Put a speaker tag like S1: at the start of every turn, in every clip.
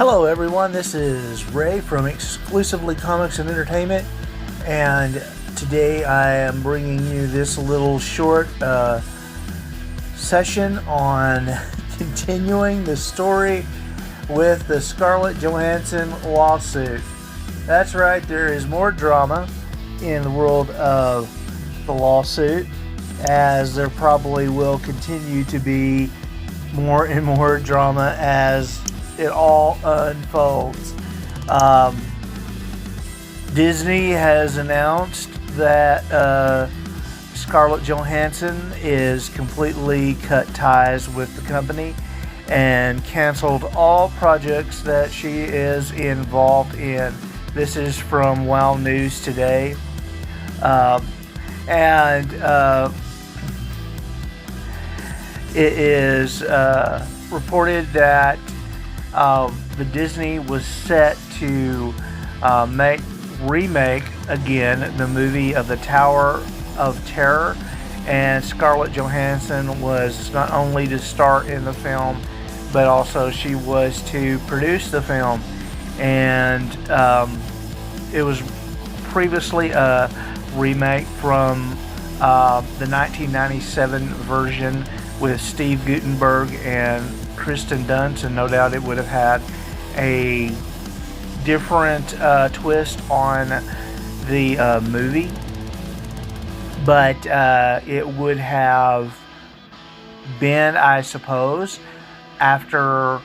S1: Hello everyone, this is Ray from Exclusively Comics and Entertainment, and today I am bringing you this little short session on continuing the story with the Scarlett Johansson lawsuit. That's right, there is more drama in the world of the lawsuit, as there probably will continue to be more and more drama as it all unfolds. Disney has announced that Scarlett Johansson is completely cut ties with the company and canceled all projects that she is involved in. This is from Wow News today. It is reported that the Disney was set to remake again the movie of the Tower of Terror, and Scarlett Johansson was not only to star in the film, but also she was to produce the film. And it was previously a remake from the 1997 version with Steve Guttenberg and Kristen Dunst, and no doubt it would have had a different twist on the movie, but it would have been, I suppose, after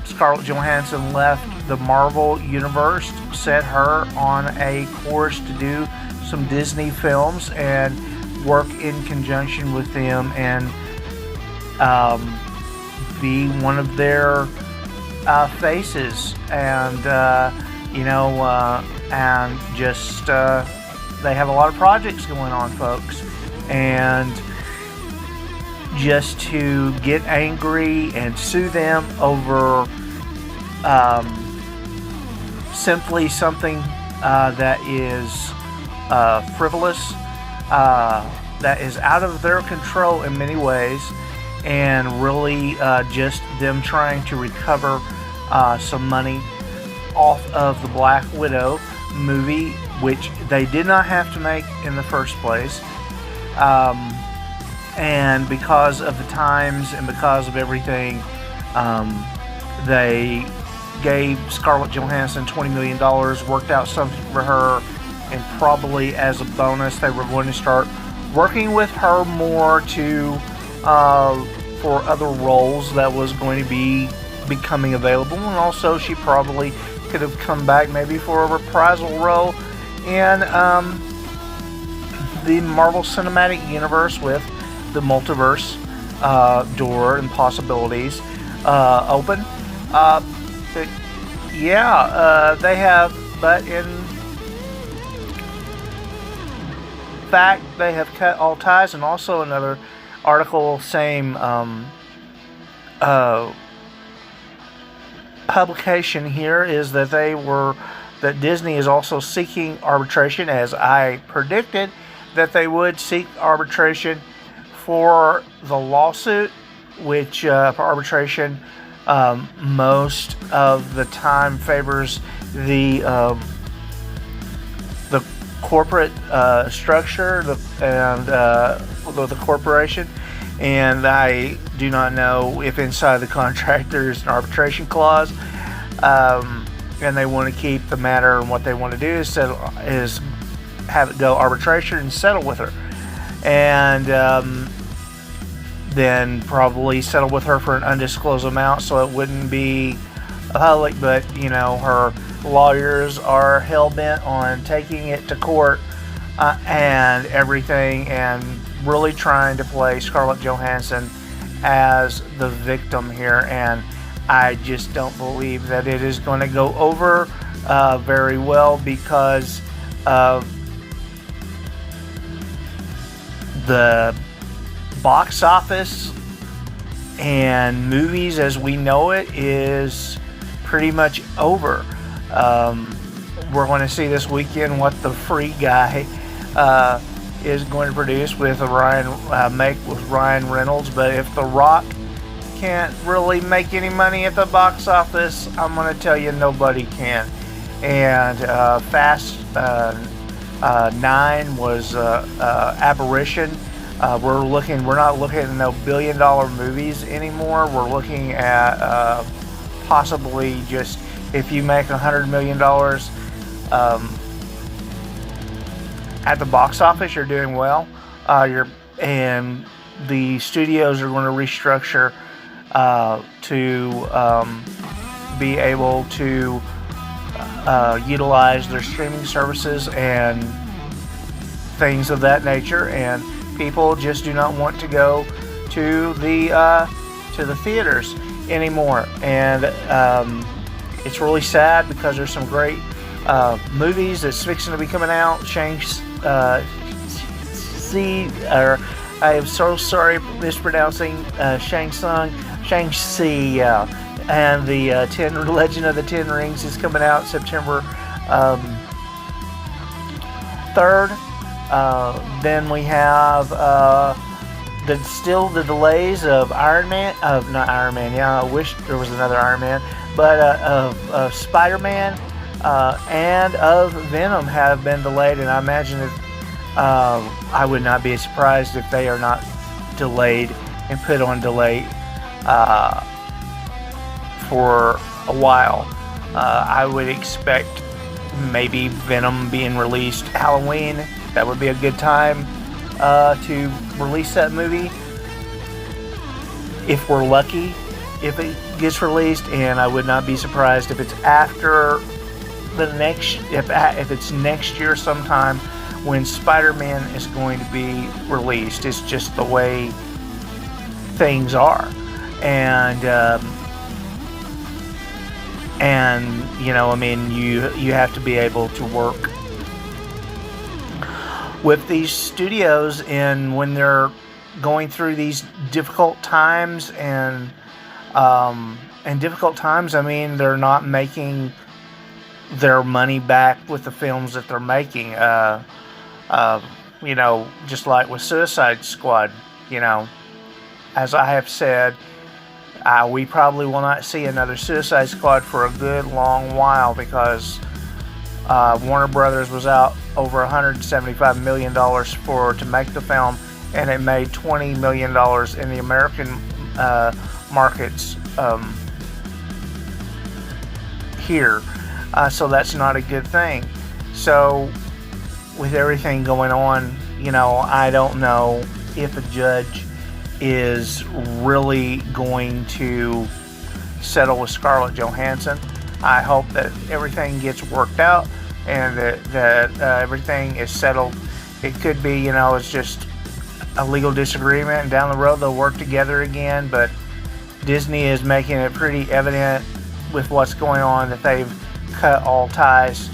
S1: Scarlett Johansson left the Marvel Universe, set her on a course to do some Disney films and work in conjunction with them and be one of their faces, and and just they have a lot of projects going on, folks, and just to get angry and sue them over simply something that is frivolous, that is out of their control in many ways, and really just them trying to recover some money off of the Black Widow movie, which they did not have to make in the first place. And because of the times and because of everything, they gave Scarlett Johansson $20 million, worked out something for her, and probably as a bonus they were going to start working with her more to for other roles that was going to be becoming available. And also she probably could have come back maybe for a reprisal role in the Marvel Cinematic Universe with the multiverse door and possibilities open. They have, but in fact they have cut all ties. And also another article, same publication here, is that that Disney is also seeking arbitration, as I predicted that they would seek arbitration for the lawsuit, which for arbitration most of the time favors the corporate structure and the corporation, and I do not know if inside the contract there's an arbitration clause, and they want to keep the matter, and what they want to do is have it go arbitration and settle with her, and then probably settle with her for an undisclosed amount so it wouldn't be public. But her lawyers are hell-bent on taking it to court and everything, and really trying to play Scarlett Johansson as the victim here, and I just don't believe that it is going to go over very well, because the box office and movies as we know it is pretty much over. We're going to see this weekend what the Free Guy is going to produce with Ryan Reynolds, but if The Rock can't really make any money at the box office, I'm going to tell you nobody can. And Fast 9 was Aberration. We're not looking at no billion-dollar movies anymore. We're looking at possibly just, if you make $100 million at the box office, you're doing well. And the studios are going to restructure to be able to utilize their streaming services and things of that nature, and people just do not want to go to the theaters anymore. And it's really sad because there's some great movies that's fixing to be coming out. I am so sorry mispronouncing Shang-Chi, and the Legend of the Ten Rings is coming out September 3rd. Then we have the delays of Iron Man, not Iron Man, yeah, I wish there was another Iron Man, but of Spider-Man and of Venom have been delayed, and I imagine that I would not be surprised if they are not delayed and put on delay for a while. I would expect maybe Venom being released Halloween. That would be a good time to release that movie, if we're lucky, if it gets released. And I would not be surprised if it's after if it's next year sometime when Spider-Man is going to be released. It's just the way things are. And you know, I mean, you have to be able to work with these studios, and when they're going through these difficult times, and difficult times, I mean, they're not making their money back with the films that they're making. You know, just like with Suicide Squad, you know, as I have said, we probably will not see another Suicide Squad for a good long while, because Warner Brothers was out over $175 million to make the film, and it made $20 million in the American markets here. So that's not a good thing. So with everything going on, you know, I don't know if a judge is really going to settle with Scarlett Johansson. I hope that everything gets worked out and that everything is settled. It could be, you know, it's just a legal disagreement, and down the road they'll work together again. But Disney is making it pretty evident with what's going on that they've cut all ties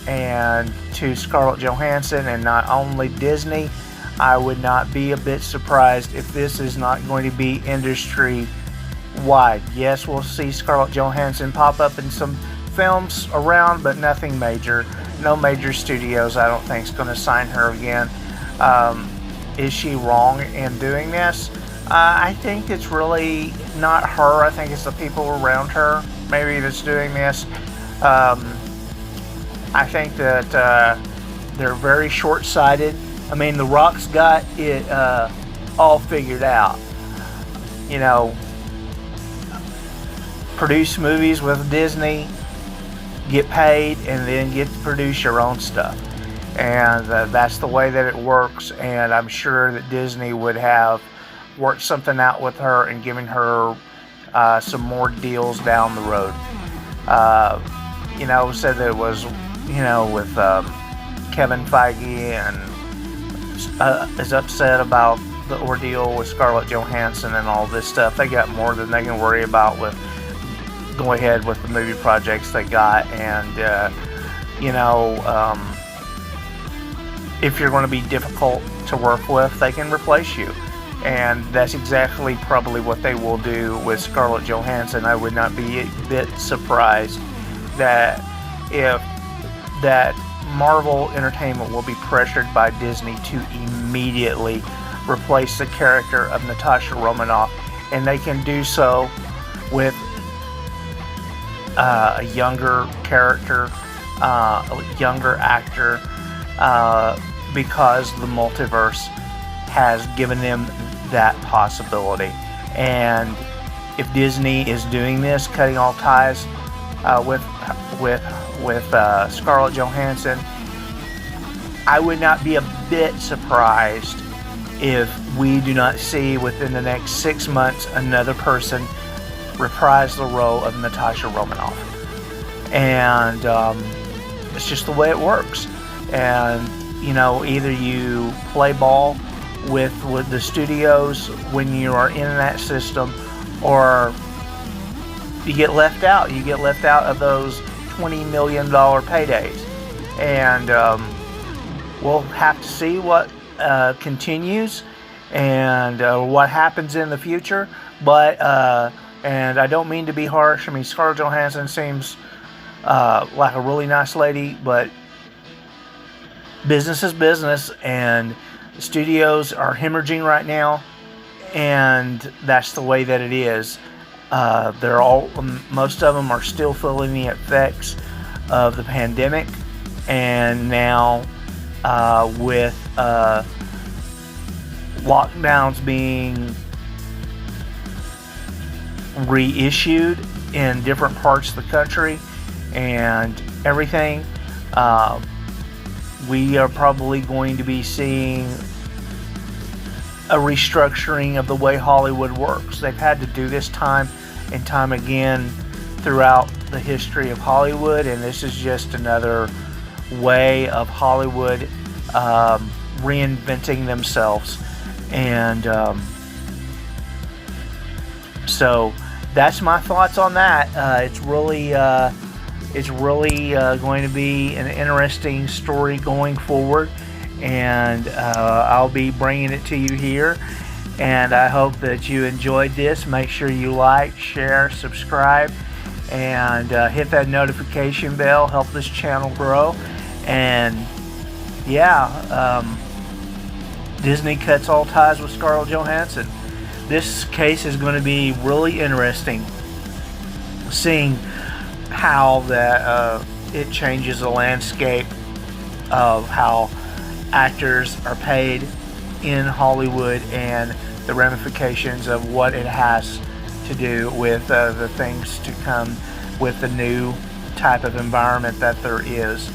S1: and to Scarlett Johansson, and not only Disney. I would not be a bit surprised if this is not going to be industry-wide. Yes, we'll see Scarlett Johansson pop up in some films around, but nothing major. No major studios, I don't think, is going to sign her again. Is she wrong in doing this? I think it's really not her. I think it's the people around her, maybe, that's doing this. I think that they're very short-sighted. I mean, The Rock's got it all figured out. You know, produce movies with Disney, get paid, and then get to produce your own stuff. And that's the way that it works. And I'm sure that Disney would have worked something out with her and given her some more deals down the road. You know, said that it was, you know, with Kevin Feige, and is upset about the ordeal with Scarlett Johansson and all this stuff. They got more than they can worry about with go ahead with the movie projects they got. And you know, if you're going to be difficult to work with, they can replace you, and that's exactly probably what they will do with Scarlett Johansson. I would not be a bit surprised that if that Marvel Entertainment will be pressured by Disney to immediately replace the character of Natasha Romanoff and they can do so with a younger character, a younger actor, because the multiverse has given them that possibility. And if Disney is doing this, cutting all ties with Scarlett Johansson, I would not be a bit surprised if we do not see within the next 6 months another person reprise the role of Natasha Romanoff. And it's just the way it works. And either you play ball with the studios when you are in that system, or you get left out. You get left out of those $20 million paydays. And we'll have to see what continues and what happens in the future. But and I don't mean to be harsh. I mean, Scarlett Johansson seems like a really nice lady, but business is business, and the studios are hemorrhaging right now, and that's the way that it is. Most of them are still feeling the effects of the pandemic, and now with lockdowns being reissued in different parts of the country and everything, we are probably going to be seeing a restructuring of the way Hollywood works. They've had to do this time and time again throughout the history of Hollywood, and this is just another way of Hollywood reinventing themselves. And so that's my thoughts on that. It's really going to be an interesting story going forward, and I'll be bringing it to you here. And I hope that you enjoyed this. Make sure you like, share, subscribe, and hit that notification bell. Help this channel grow. And yeah, Disney cuts all ties with Scarlett Johansson. This case is going to be really interesting, seeing how that it changes the landscape of how actors are paid in Hollywood, and the ramifications of what it has to do with the things to come with the new type of environment that there is.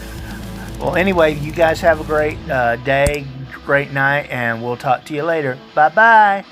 S1: Well, anyway, you guys have a great day, great night, and we'll talk to you later. Bye-bye.